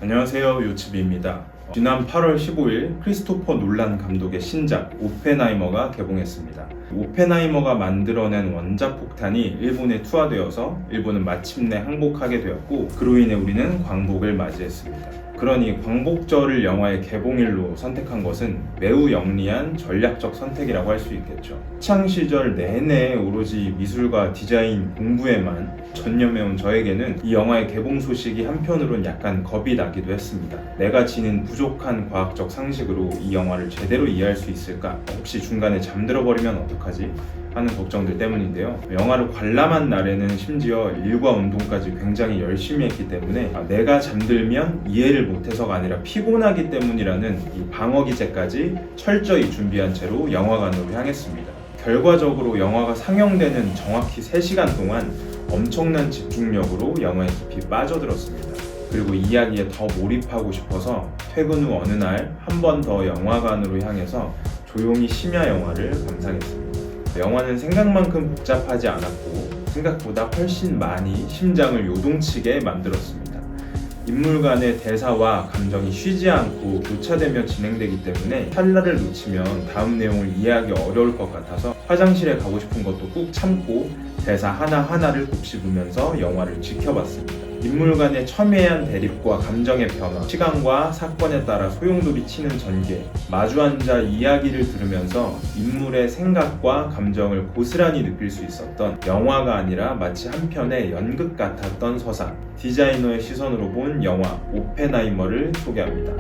안녕하세요, 요츠비입니다. 지난 8월 15일 크리스토퍼 놀란 감독의 신작 오펜하이머가 개봉했습니다. 오펜하이머가 만들어낸 원자 폭탄이 일본에 투하되어서 일본은 마침내 항복하게 되었고, 그로 인해 우리는 광복을 맞이했습니다. 그러니 광복절을 영화의 개봉일로 선택한 것은 매우 영리한 전략적 선택이라고 할 수 있겠죠. 학창 시절 내내 오로지 미술과 디자인 공부에만 전념해온 저에게는 이 영화의 개봉 소식이 한편으론 약간 겁이 나기도 했습니다. 내가 지닌 부족한 과학적 상식으로 이 영화를 제대로 이해할 수 있을까? 혹시 중간에 잠들어 버리면 어떡하지? 하는 걱정들 때문인데요. 영화를 관람한 날에는 심지어 일과 운동까지 굉장히 열심히 했기 때문에 내가 잠들면 이해를 못해서가 아니라 피곤하기 때문이라는 이 방어 기제까지 철저히 준비한 채로 영화관으로 향했습니다. 결과적으로 영화가 상영되는 정확히 3시간 동안 엄청난 집중력으로 영화에 깊이 빠져들었습니다. 그리고 이야기에 더 몰입하고 싶어서 퇴근 후 어느 날 한 번 더 영화관으로 향해서 조용히 심야 영화를 감상했습니다. 영화는 생각만큼 복잡하지 않았고 생각보다 훨씬 많이 심장을 요동치게 만들었습니다. 인물 간의 대사와 감정이 쉬지 않고 교차되며 진행되기 때문에 찰나를 놓치면 다음 내용을 이해하기 어려울 것 같아서 화장실에 가고 싶은 것도 꾹 참고 대사 하나하나를 곱씹으면서 영화를 지켜봤습니다. 인물 간의 첨예한 대립과 감정의 변화, 시간과 사건에 따라 소용돌이 치는 전개, 마주 앉아 이야기를 들으면서 인물의 생각과 감정을 고스란히 느낄 수 있었던 영화가 아니라 마치 한 편의 연극 같았던 서사, 디자이너의 시선으로 본 영화 오펜하이머를 소개합니다.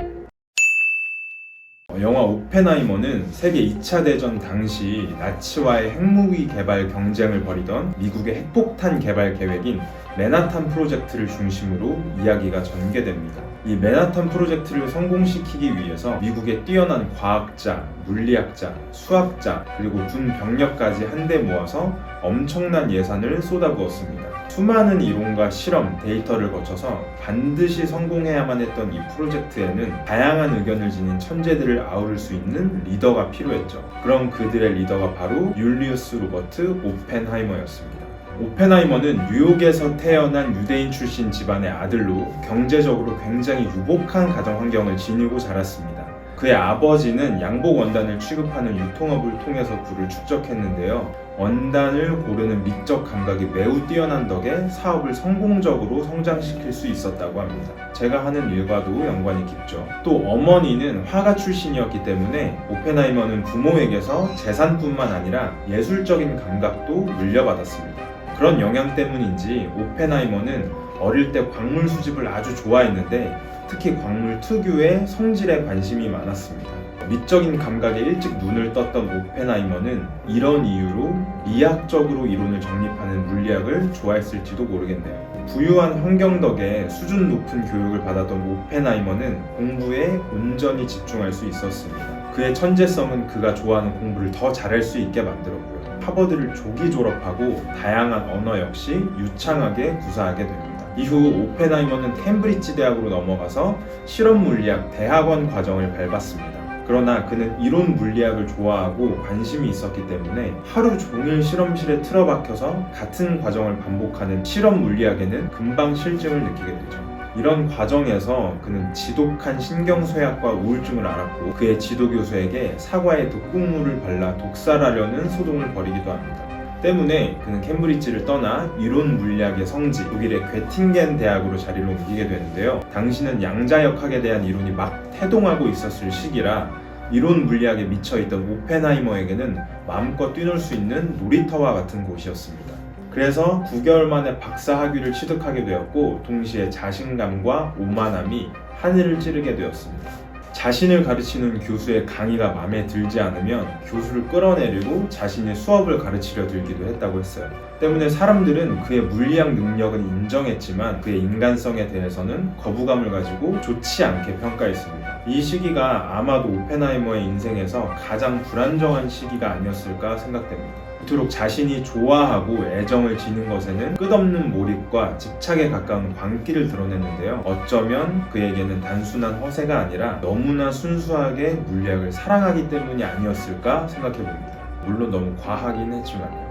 영화 오펜하이머는 세계 2차 대전 당시 나치와의 핵무기 개발 경쟁을 벌이던 미국의 핵폭탄 개발 계획인 맨하탄 프로젝트를 중심으로 이야기가 전개됩니다. 이 맨하탄 프로젝트를 성공시키기 위해서 미국의 뛰어난 과학자, 물리학자, 수학자, 그리고 군 병력까지 한데 모아서 엄청난 예산을 쏟아부었습니다. 수많은 이론과 실험, 데이터를 거쳐서 반드시 성공해야만 했던 이 프로젝트에는 다양한 의견을 지닌 천재들을 아우를 수 있는 리더가 필요했죠. 그럼 그들의 리더가 바로 율리우스 로버트 오펜하이머였습니다. 오펜하이머는 뉴욕에서 태어난 유대인 출신 집안의 아들로 경제적으로 굉장히 유복한 가정 환경을 지니고 자랐습니다. 그의 아버지는 양복 원단을 취급하는 유통업을 통해서 부를 축적했는데요. 원단을 고르는 미적 감각이 매우 뛰어난 덕에 사업을 성공적으로 성장시킬 수 있었다고 합니다. 제가 하는 일과도 연관이 깊죠. 또 어머니는 화가 출신이었기 때문에 오펜하이머는 부모에게서 재산뿐만 아니라 예술적인 감각도 물려받았습니다. 그런 영향 때문인지 오펜하이머는 어릴 때 광물 수집을 아주 좋아했는데 특히 광물 특유의 성질에 관심이 많았습니다. 미적인 감각에 일찍 눈을 떴던 오펜하이머는 이런 이유로 이학적으로 이론을 정립하는 물리학을 좋아했을지도 모르겠네요. 부유한 환경 덕에 수준 높은 교육을 받았던 오펜하이머는 공부에 온전히 집중할 수 있었습니다. 그의 천재성은 그가 좋아하는 공부를 더 잘할 수 있게 만들었고요. 하버드를 조기 졸업하고 다양한 언어 역시 유창하게 구사하게 됩니다. 이후 오펜하이머는 캠브리지 대학으로 넘어가서 실험 물리학 대학원 과정을 밟았습니다. 그러나 그는 이론 물리학을 좋아하고 관심이 있었기 때문에 하루 종일 실험실에 틀어박혀서 같은 과정을 반복하는 실험 물리학에는 금방 실증을 느끼게 되죠. 이런 과정에서 그는 지독한 신경쇠약과 우울증을 앓았고 그의 지도교수에게 사과에 독극물을 발라 독살하려는 소동을 벌이기도 합니다. 때문에 그는 캠브리지를 떠나 이론 물리학의 성지 독일의 괴팅겐 대학으로 자리를 옮기게 되는데요. 당시는 양자역학에 대한 이론이 막 태동하고 있었을 시기라 이론 물리학에 미쳐있던 오펜하이머에게는 마음껏 뛰놀 수 있는 놀이터와 같은 곳이었습니다. 그래서 9개월 만에 박사 학위를 취득하게 되었고 동시에 자신감과 오만함이 하늘을 찌르게 되었습니다. 자신을 가르치는 교수의 강의가 마음에 들지 않으면 교수를 끌어내리고 자신의 수업을 가르치려 들기도 했다고 했어요. 때문에 사람들은 그의 물리학 능력은 인정했지만 그의 인간성에 대해서는 거부감을 가지고 좋지 않게 평가했습니다. 이 시기가 아마도 오펜하이머의 인생에서 가장 불안정한 시기가 아니었을까 생각됩니다. 그토록 자신이 좋아하고 애정을 지닌 것에는 끝없는 몰입과 집착에 가까운 광기를 드러냈는데요. 어쩌면 그에게는 단순한 허세가 아니라 너무나 순수하게 물리학을 사랑하기 때문이 아니었을까 생각해봅니다. 물론 너무 과하긴 했지만요.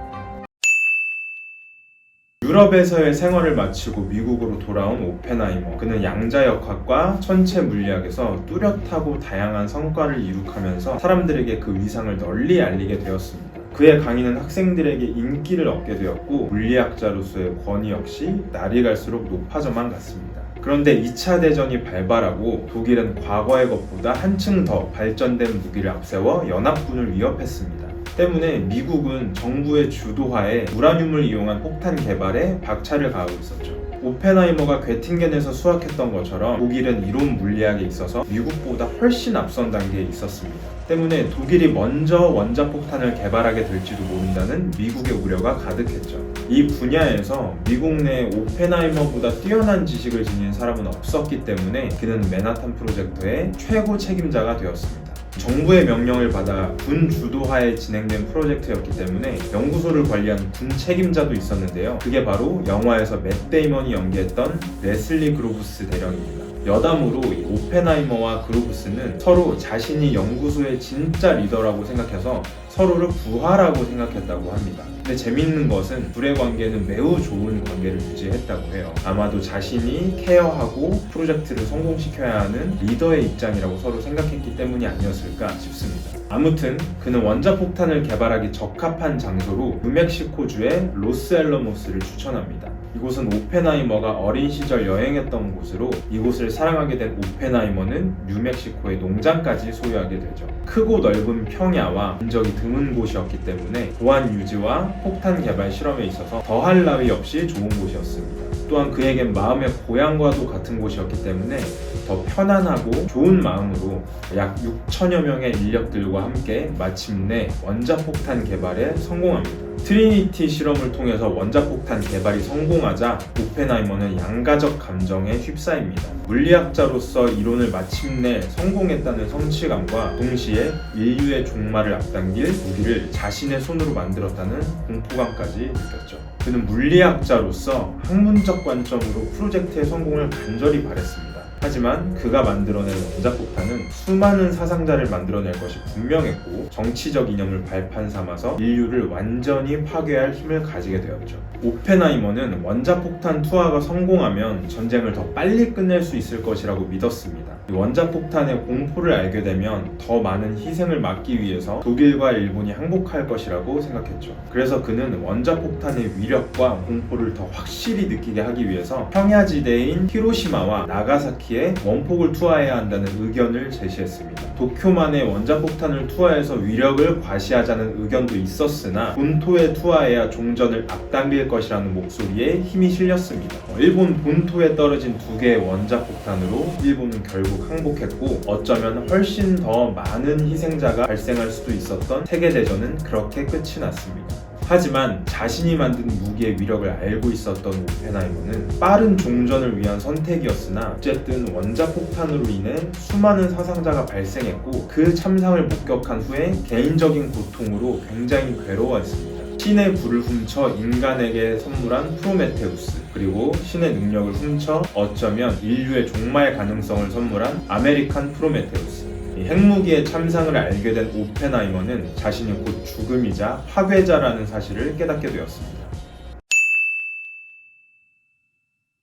유럽에서의 생활을 마치고 미국으로 돌아온 오펜하이머. 그는 양자역학과 천체 물리학에서 뚜렷하고 다양한 성과를 이룩하면서 사람들에게 그 위상을 널리 알리게 되었습니다. 그의 강의는 학생들에게 인기를 얻게 되었고 물리학자로서의 권위 역시 날이 갈수록 높아져만 갔습니다. 그런데 2차 대전이 발발하고 독일은 과거의 것보다 한층 더 발전된 무기를 앞세워 연합군을 위협했습니다. 때문에 미국은 정부의 주도하에 우라늄을 이용한 폭탄 개발에 박차를 가하고 있었죠. 오펜하이머가 괴팅겐에서 수학했던 것처럼 독일은 이론 물리학에 있어서 미국보다 훨씬 앞선 단계에 있었습니다. 때문에 독일이 먼저 원자폭탄을 개발하게 될지도 모른다는 미국의 우려가 가득했죠. 이 분야에서 미국 내 오펜하이머보다 뛰어난 지식을 지닌 사람은 없었기 때문에 그는 맨하탄 프로젝트의 최고 책임자가 되었습니다. 정부의 명령을 받아 군 주도하에 진행된 프로젝트였기 때문에 연구소를 관리한 군 책임자도 있었는데요. 그게 바로 영화에서 맷 데이먼이 연기했던 레슬리 그로브스 대령입니다. 여담으로 이 오펜하이머와 그로브스는 서로 자신이 연구소의 진짜 리더라고 생각해서 서로를 부하라고 생각했다고 합니다. 근데 재밌는 것은 둘의 관계는 매우 좋은 관계를 유지했다고 해요. 아마도 자신이 케어하고 프로젝트를 성공시켜야 하는 리더의 입장이라고 서로 생각했기 때문이 아니었을까 싶습니다. 아무튼 그는 원자폭탄을 개발하기 적합한 장소로 뉴멕시코주의 로스앨러모스를 추천합니다. 이곳은 오펜하이머가 어린 시절 여행했던 곳으로 이곳을 사랑하게 된 오펜하이머는 뉴멕시코의 농장까지 소유하게 되죠. 크고 넓은 평야와 인적이 드문 곳이었기 때문에 보안 유지와 폭탄 개발 실험에 있어서 더할 나위 없이 좋은 곳이었습니다. 또한 그에겐 마음의 고향과도 같은 곳이었기 때문에 더 편안하고 좋은 마음으로 약 6천여 명의 인력들과 함께 마침내 원자폭탄 개발에 성공합니다. 트리니티 실험을 통해서 원자폭탄 개발이 성공하자 오펜하이머는 양가적 감정에 휩싸입니다. 물리학자로서 이론을 마침내 성공했다는 성취감과 동시에 인류의 종말을 앞당길 무기를 자신의 손으로 만들었다는 공포감까지 느꼈죠. 그는 물리학자로서 학문적 관점으로 프로젝트의 성공을 간절히 바랬습니다. 하지만 그가 만들어낸 원자폭탄은 수많은 사상자를 만들어낼 것이 분명했고 정치적 이념을 발판 삼아서 인류를 완전히 파괴할 힘을 가지게 되었죠. 오펜하이머는 원자폭탄 투하가 성공하면 전쟁을 더 빨리 끝낼 수 있을 것이라고 믿었습니다. 원자폭탄의 공포를 알게 되면 더 많은 희생을 막기 위해서 독일과 일본이 항복할 것이라고 생각했죠. 그래서 그는 원자폭탄의 위력과 공포를 더 확실히 느끼게 하기 위해서 평야지대인 히로시마와 나가사키에 원폭을 투하해야 한다는 의견을 제시했습니다. 도쿄만의 원자폭탄을 투하해서 위력을 과시하자는 의견도 있었으나 본토에 투하해야 종전을 앞당길 것이라는 목소리에 힘이 실렸습니다. 일본 본토에 떨어진 2개의 원자폭탄으로 일본은 결국 항복했고 어쩌면 훨씬 더 많은 희생자가 발생할 수도 있었던 세계대전은 그렇게 끝이 났습니다. 하지만 자신이 만든 무기의 위력을 알고 있었던 오펜하이머는 빠른 종전을 위한 선택이었으나 어쨌든 원자폭탄으로 인해 수많은 사상자가 발생했고 그 참상을 목격한 후에 개인적인 고통으로 굉장히 괴로워했습니다. 신의 불을 훔쳐 인간에게 선물한 프로메테우스, 그리고 신의 능력을 훔쳐 어쩌면 인류의 종말 가능성을 선물한 아메리칸 프로메테우스. 핵무기의 참상을 알게 된 오펜하이머는 자신이 곧 죽음이자 파괴자라는 사실을 깨닫게 되었습니다.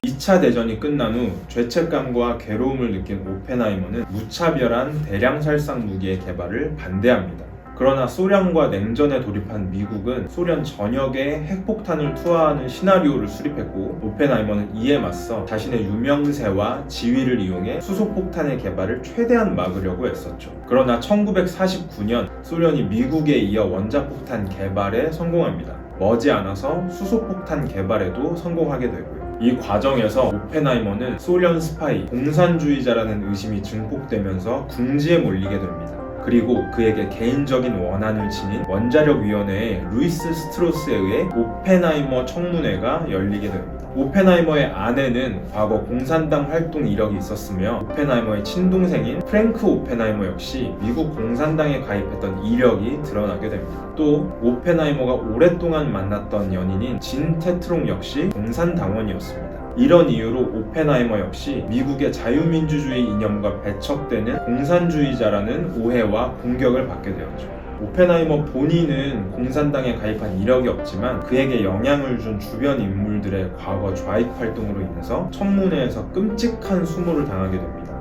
2차 대전이 끝난 후 죄책감과 괴로움을 느낀 오펜하이머는 무차별한 대량 살상 무기의 개발을 반대합니다. 그러나 소련과 냉전에 돌입한 미국은 소련 전역에 핵폭탄을 투하하는 시나리오를 수립했고 오펜하이머는 이에 맞서 자신의 유명세와 지위를 이용해 수소폭탄의 개발을 최대한 막으려고 애썼죠. 그러나 1949년 소련이 미국에 이어 원자폭탄 개발에 성공합니다. 머지않아서 수소폭탄 개발에도 성공하게 되고요. 이 과정에서 오펜하이머는 소련 스파이, 공산주의자라는 의심이 증폭되면서 궁지에 몰리게 됩니다. 그리고 그에게 개인적인 원한을 지닌 원자력위원회의 루이스 스트로스에 의해 오펜하이머 청문회가 열리게 됩니다. 오펜하이머의 아내는 과거 공산당 활동 이력이 있었으며 오펜하이머의 친동생인 프랭크 오펜하이머 역시 미국 공산당에 가입했던 이력이 드러나게 됩니다. 또 오펜하이머가 오랫동안 만났던 연인인 진 테트롱 역시 공산당원이었습니다. 이런 이유로 오펜하이머 역시 미국의 자유민주주의 이념과 배척되는 공산주의자라는 오해와 공격을 받게 되었죠. 오펜하이머 본인은 공산당에 가입한 이력이 없지만 그에게 영향을 준 주변 인물들의 과거 좌익 활동으로 인해서 청문회에서 끔찍한 수모를 당하게 됩니다.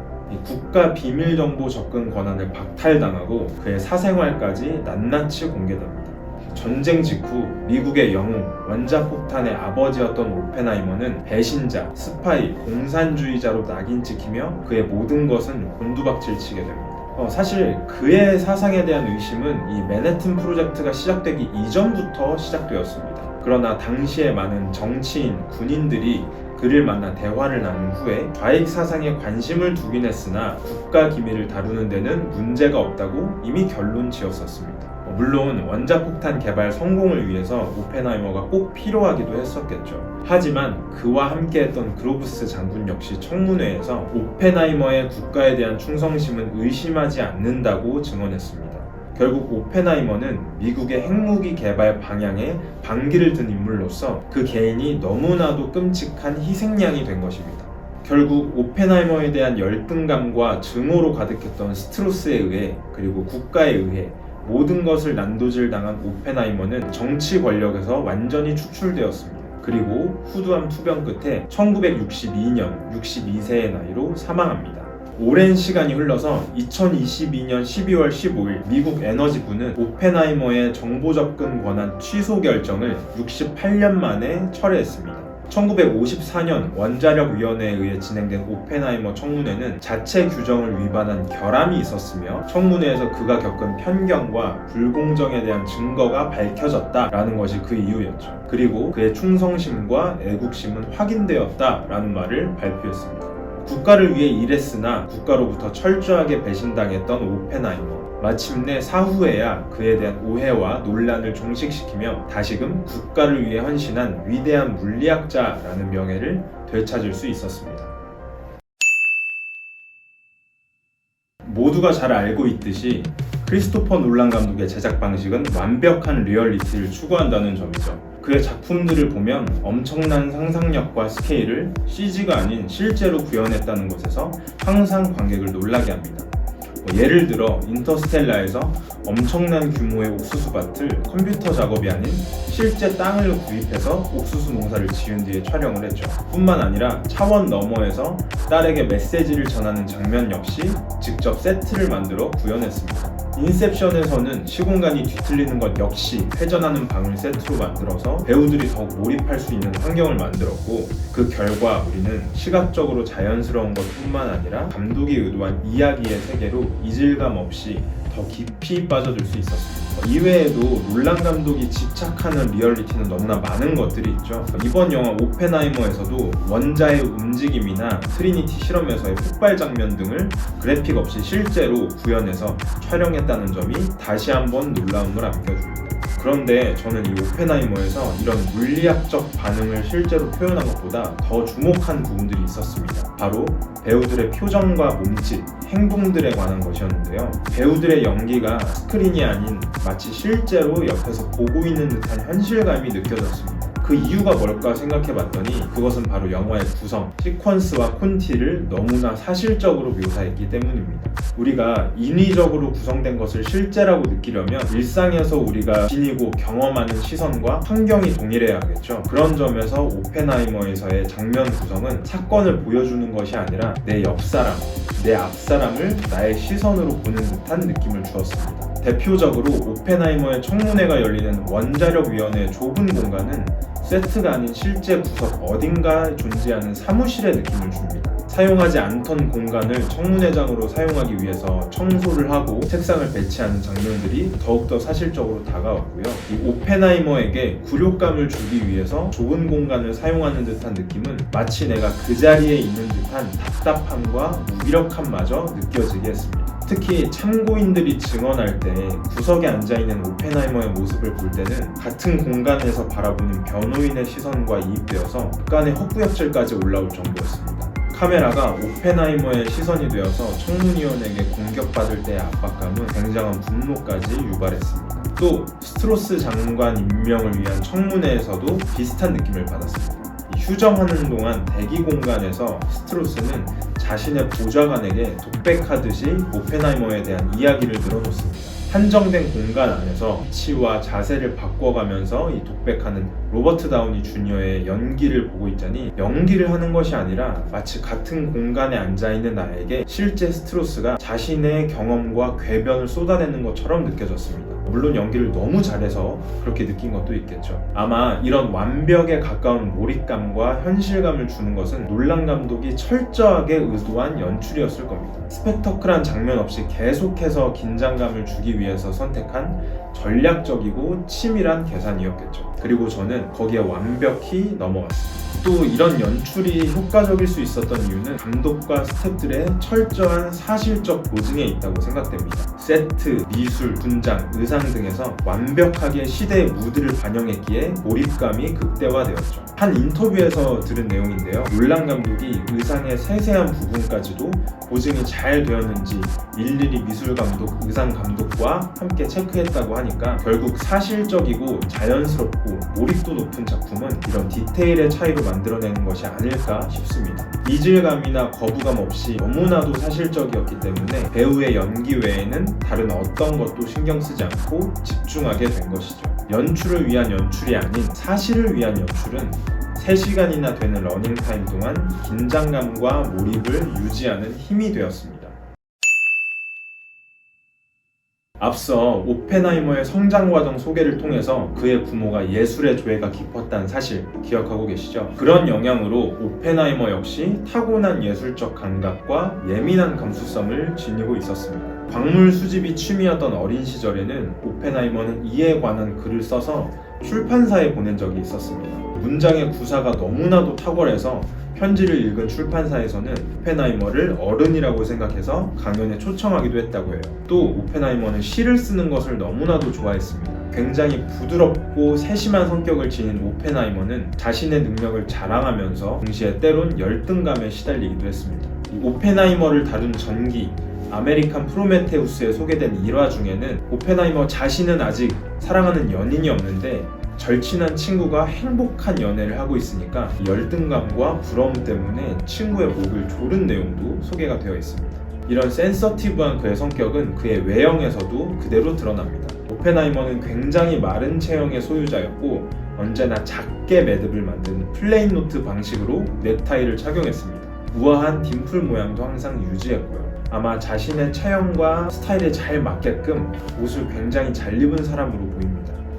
국가 비밀 정보 접근 권한을 박탈당하고 그의 사생활까지 낱낱이 공개됩니다. 전쟁 직후 미국의 영웅, 원자폭탄의 아버지였던 오펜하이머는 배신자, 스파이, 공산주의자로 낙인 찍히며 그의 모든 것은 곤두박질 치게 됩니다. 사실 그의 사상에 대한 의심은 이 맨해튼 프로젝트가 시작되기 이전부터 시작되었습니다. 그러나 당시에 많은 정치인, 군인들이 그를 만나 대화를 나눈 후에 좌익 사상에 관심을 두긴 했으나 국가 기밀을 다루는 데는 문제가 없다고 이미 결론 지었었습니다. 물론 원자폭탄 개발 성공을 위해서 오펜하이머가 꼭 필요하기도 했었겠죠. 하지만 그와 함께했던 그로브스 장군 역시 청문회에서 오펜하이머의 국가에 대한 충성심은 의심하지 않는다고 증언했습니다. 결국 오펜하이머는 미국의 핵무기 개발 방향에 반기를 든 인물로서 그 개인이 너무나도 끔찍한 희생양이 된 것입니다. 결국 오펜하이머에 대한 열등감과 증오로 가득했던 스트로스에 의해 그리고 국가에 의해 모든 것을 난도질 당한 오펜하이머는 정치 권력에서 완전히 추출되었습니다. 그리고 후두암 투병 끝에 1962년 62세의 나이로 사망합니다. 오랜 시간이 흘러서 2022년 12월 15일 미국 에너지부는 오펜하이머의 정보 접근 권한 취소 결정을 68년 만에 철회했습니다. 1954년 원자력위원회에 의해 진행된 오펜하이머 청문회는 자체 규정을 위반한 결함이 있었으며 청문회에서 그가 겪은 편견과 불공정에 대한 증거가 밝혀졌다라는 것이 그 이유였죠. 그리고 그의 충성심과 애국심은 확인되었다라는 말을 발표했습니다. 국가를 위해 일했으나 국가로부터 철저하게 배신당했던 오펜하이머. 마침내 사후에야 그에 대한 오해와 논란을 종식시키며 다시금 국가를 위해 헌신한 위대한 물리학자라는 명예를 되찾을 수 있었습니다. 모두가 잘 알고 있듯이 크리스토퍼 놀란 감독의 제작 방식은 완벽한 리얼리티를 추구한다는 점이죠. 그의 작품들을 보면 엄청난 상상력과 스케일을 CG가 아닌 실제로 구현했다는 것에서 항상 관객을 놀라게 합니다. 예를 들어 인터스텔라에서 엄청난 규모의 옥수수밭을 컴퓨터 작업이 아닌 실제 땅을 구입해서 옥수수 농사를 지은 뒤에 촬영을 했죠. 뿐만 아니라 차원 너머에서 딸에게 메시지를 전하는 장면 역시 직접 세트를 만들어 구현했습니다. 인셉션에서는 시공간이 뒤틀리는 것 역시 회전하는 방을 세트로 만들어서 배우들이 더욱 몰입할 수 있는 환경을 만들었고 그 결과 우리는 시각적으로 자연스러운 것뿐만 아니라 감독이 의도한 이야기의 세계로 이질감 없이 더 깊이 빠져들 수 있었습니다. 이외에도 놀란 감독이 집착하는 리얼리티는 너무나 많은 것들이 있죠. 이번 영화 오펜하이머에서도 원자의 움직임이나 트리니티 실험에서의 폭발 장면 등을 그래픽 없이 실제로 구현해서 촬영했다는 점이 다시 한번 놀라움을 안겨줍니다. 그런데 저는 이 오펜하이머에서 이런 물리학적 반응을 실제로 표현한 것보다 더 주목한 부분들이 있었습니다. 바로 배우들의 표정과 몸짓, 행동들에 관한 것이었는데요. 배우들의 연기가 스크린이 아닌 마치 실제로 옆에서 보고 있는 듯한 현실감이 느껴졌습니다. 그 이유가 뭘까 생각해봤더니 그것은 바로 영화의 구성, 시퀀스와 콘티를 너무나 사실적으로 묘사했기 때문입니다. 우리가 인위적으로 구성된 것을 실제라고 느끼려면 일상에서 우리가 지니고 경험하는 시선과 환경이 동일해야 하겠죠. 그런 점에서 오펜하이머에서의 장면 구성은 사건을 보여주는 것이 아니라 내 옆사람, 내 앞사람을 나의 시선으로 보는 듯한 느낌을 주었습니다. 대표적으로 오펜하이머의 청문회가 열리는 원자력위원회의 좁은 공간은 세트가 아닌 실제 구석 어딘가에 존재하는 사무실의 느낌을 줍니다. 사용하지 않던 공간을 청문회장으로 사용하기 위해서 청소를 하고 책상을 배치하는 장면들이 더욱더 사실적으로 다가왔고요. 이 오펜하이머에게 굴욕감을 주기 위해서 좁은 공간을 사용하는 듯한 느낌은 마치 내가 그 자리에 있는 듯한 답답함과 무기력함마저 느껴지게 했습니다. 특히 참고인들이 증언할 때 구석에 앉아있는 오펜하이머의 모습을 볼 때는 같은 공간에서 바라보는 변호인의 시선과 이입되어서 약간의 헛구역질까지 올라올 정도였습니다. 카메라가 오펜하이머의 시선이 되어서 청문위원에게 공격받을 때의 압박감은 굉장한 분노까지 유발했습니다. 또 스트로스 장관 임명을 위한 청문회에서도 비슷한 느낌을 받았습니다. 휴정하는 동안 대기 공간에서 스트로스는 자신의 보좌관에게 독백하듯이 오펜하이머에 대한 이야기를 늘어놓습니다. 한정된 공간 안에서 위치와 자세를 바꿔가면서 이 독백하는 로버트 다우니 주니어의 연기를 보고 있자니 연기를 하는 것이 아니라 마치 같은 공간에 앉아있는 나에게 실제 스트로스가 자신의 경험과 궤변을 쏟아내는 것처럼 느껴졌습니다. 물론 연기를 너무 잘해서 그렇게 느낀 것도 있겠죠. 아마 이런 완벽에 가까운 몰입감과 현실감을 주는 것은 놀란 감독이 철저하게 의도한 연출이었을 겁니다. 스펙터클한 장면 없이 계속해서 긴장감을 주기 위해서 선택한 전략적이고 치밀한 계산이었겠죠. 그리고 저는 거기에 완벽히 넘어갔습니다. 또 이런 연출이 효과적일 수 있었던 이유는 감독과 스태프들의 철저한 사실적 보증에 있다고 생각됩니다. 세트, 미술, 분장, 의상 등에서 완벽하게 시대의 무드를 반영했기에 몰입감이 극대화되었죠. 한 인터뷰에서 들은 내용인데요. 놀란 감독이 의상의 세세한 부분까지도 보증이 잘 되었는지 일일이 미술 감독, 의상 감독과 함께 체크했다고 하니까 결국 사실적이고 자연스럽고 몰입도 높은 작품은 이런 디테일의 차이로 만들어내는 것이 아닐까 싶습니다. 이질감이나 거부감 없이 너무나도 사실적이었기 때문에 배우의 연기 외에는 다른 어떤 것도 신경 쓰지 않고 집중하게 된 것이죠. 연출을 위한 연출이 아닌 사실을 위한 연출은 3시간이나 되는 러닝타임 동안 긴장감과 몰입을 유지하는 힘이 되었습니다. 앞서 오펜하이머의 성장 과정 소개를 통해서 그의 부모가 예술의 조예가 깊었다는 사실 기억하고 계시죠? 그런 영향으로 오펜하이머 역시 타고난 예술적 감각과 예민한 감수성을 지니고 있었습니다. 광물 수집이 취미였던 어린 시절에는 오펜하이머는 이에 관한 글을 써서 출판사에 보낸 적이 있었습니다. 문장의 구사가 너무나도 탁월해서 편지를 읽은 출판사에서는 오펜하이머를 어른이라고 생각해서 강연에 초청하기도 했다고 해요. 또 오펜하이머는 시를 쓰는 것을 너무나도 좋아했습니다. 굉장히 부드럽고 세심한 성격을 지닌 오펜하이머는 자신의 능력을 자랑하면서 동시에 때론 열등감에 시달리기도 했습니다. 이 오펜하이머를 다룬 전기 아메리칸 프로메테우스에 소개된 일화 중에는 오펜하이머 자신은 아직 사랑하는 연인이 없는데 절친한 친구가 행복한 연애를 하고 있으니까 열등감과 부러움 때문에 친구의 목을 조른 내용도 소개가 되어 있습니다. 이런 센서티브한 그의 성격은 그의 외형에서도 그대로 드러납니다. 오펜하이머는 굉장히 마른 체형의 소유자였고 언제나 작게 매듭을 만든 플레인 노트 방식으로 넥타이를 착용했습니다. 우아한 딤플 모양도 항상 유지했고요. 아마 자신의 체형과 스타일에 잘 맞게끔 옷을 굉장히 잘 입은 사람으로 보입니다.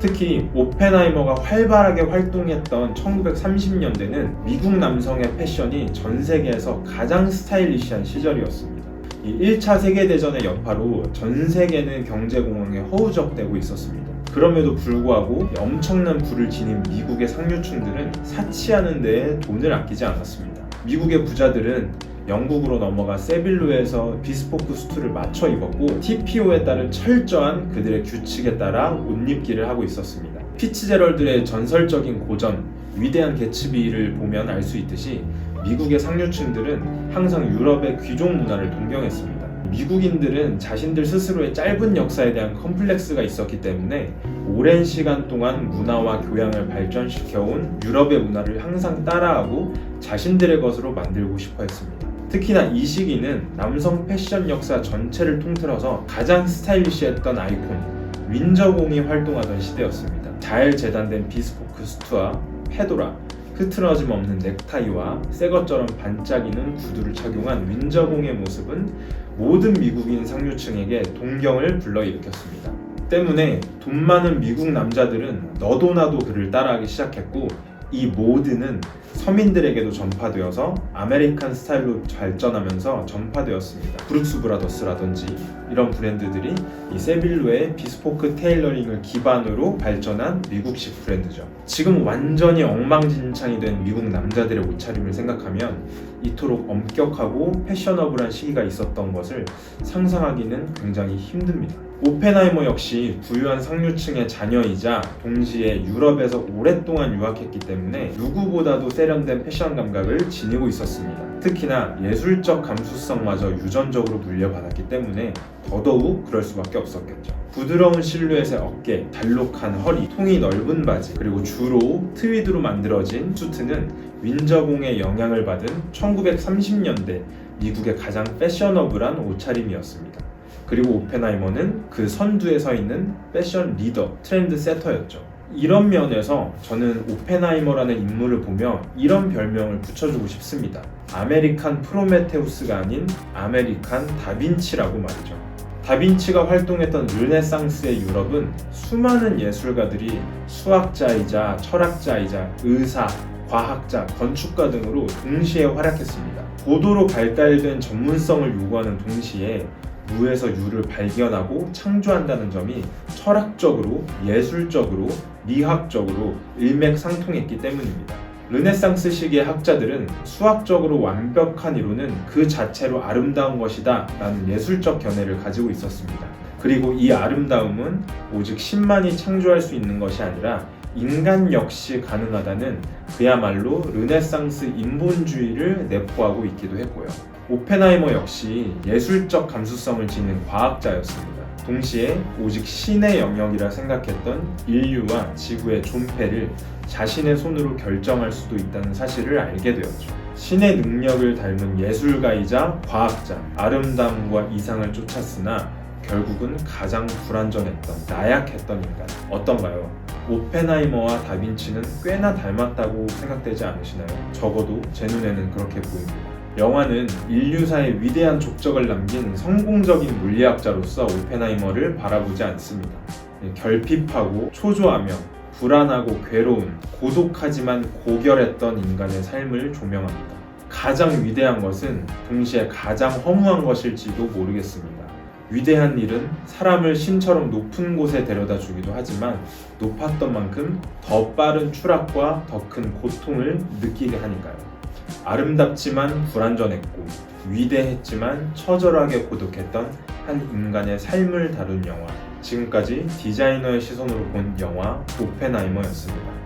특히 오펜하이머가 활발하게 활동했던 1930년대는 미국 남성의 패션이 전 세계에서 가장 스타일리시한 시절이었습니다. 이 1차 세계대전의 여파로 전 세계는 경제공황에 허우적대고 있었습니다. 그럼에도 불구하고 엄청난 부를 지닌 미국의 상류층들은 사치하는 데에 돈을 아끼지 않았습니다. 미국의 부자들은 영국으로 넘어가 세빌루에서 비스포크 수트를 맞춰 입었고 TPO에 따른 철저한 그들의 규칙에 따라 옷 입기를 하고 있었습니다. 피츠제럴드의 전설적인 고전 위대한 개츠비를 보면 알 수 있듯이 미국의 상류층들은 항상 유럽의 귀족 문화를 동경했습니다. 미국인들은 자신들 스스로의 짧은 역사에 대한 컴플렉스가 있었기 때문에 오랜 시간 동안 문화와 교양을 발전시켜온 유럽의 문화를 항상 따라하고 자신들의 것으로 만들고 싶어 했습니다. 특히나 이 시기는 남성 패션 역사 전체를 통틀어서 가장 스타일리시했던 아이콘 윈저공이 활동하던 시대였습니다. 잘 재단된 비스포크 수트와 페도라, 흐트러짐 없는 넥타이와 새것처럼 반짝이는 구두를 착용한 윈저공의 모습은 모든 미국인 상류층에게 동경을 불러일으켰습니다. 때문에 돈 많은 미국 남자들은 너도 나도 그를 따라하기 시작했고 이 모드는 서민들에게도 전파되어서 아메리칸 스타일로 발전하면서 전파되었습니다. 브룩스 브라더스라든지 이런 브랜드들이 이 세빌루의 비스포크 테일러링을 기반으로 발전한 미국식 브랜드죠. 지금 완전히 엉망진창이 된 미국 남자들의 옷차림을 생각하면 이토록 엄격하고 패셔너블한 시기가 있었던 것을 상상하기는 굉장히 힘듭니다. 오펜하이머 역시 부유한 상류층의 자녀이자 동시에 유럽에서 오랫동안 유학했기 때문에 누구보다도 세련된 패션 감각을 지니고 있었습니다. 특히나 예술적 감수성마저 유전적으로 물려받았기 때문에 더더욱 그럴 수밖에 없었겠죠. 부드러운 실루엣의 어깨, 단록한 허리, 통이 넓은 바지, 그리고 주로 트위드로 만들어진 수트는 윈저공의 영향을 받은 1930년대 미국의 가장 패셔너블한 옷차림이었습니다. 그리고 오펜하이머는 그 선두에 서 있는 패션 리더, 트렌드 세터였죠. 이런 면에서 저는 오펜하이머라는 인물을 보며 이런 별명을 붙여주고 싶습니다. 아메리칸 프로메테우스가 아닌 아메리칸 다빈치라고 말이죠. 다빈치가 활동했던 르네상스의 유럽은 수많은 예술가들이 수학자이자 철학자이자 의사, 과학자, 건축가 등으로 동시에 활약했습니다. 고도로 발달된 전문성을 요구하는 동시에 무에서 유를 발견하고 창조한다는 점이 철학적으로, 예술적으로, 미학적으로 일맥상통했기 때문입니다. 르네상스 시기의 학자들은 수학적으로 완벽한 이론은 그 자체로 아름다운 것이다 라는 예술적 견해를 가지고 있었습니다. 그리고 이 아름다움은 오직 신만이 창조할 수 있는 것이 아니라 인간 역시 가능하다는 그야말로 르네상스 인본주의를 내포하고 있기도 했고요. 오펜하이머 역시 예술적 감수성을 지닌 과학자였습니다. 동시에 오직 신의 영역이라 생각했던 인류와 지구의 존폐를 자신의 손으로 결정할 수도 있다는 사실을 알게 되었죠. 신의 능력을 닮은 예술가이자 과학자, 아름다움과 이상을 쫓았으나 결국은 가장 불완전했던, 나약했던 인간. 어떤가요? 오펜하이머와 다빈치는 꽤나 닮았다고 생각되지 않으시나요? 적어도 제 눈에는 그렇게 보입니다. 영화는 인류사의 위대한 족적을 남긴 성공적인 물리학자로서 오펜하이머를 바라보지 않습니다. 결핍하고 초조하며 불안하고 괴로운, 고독하지만 고결했던 인간의 삶을 조명합니다. 가장 위대한 것은 동시에 가장 허무한 것일지도 모르겠습니다. 위대한 일은 사람을 신처럼 높은 곳에 데려다 주기도 하지만 높았던 만큼 더 빠른 추락과 더 큰 고통을 느끼게 하니까요. 아름답지만 불완전했고 위대했지만 처절하게 고독했던 한 인간의 삶을 다룬 영화. 지금까지 디자이너의 시선으로 본 영화 오펜하이머였습니다.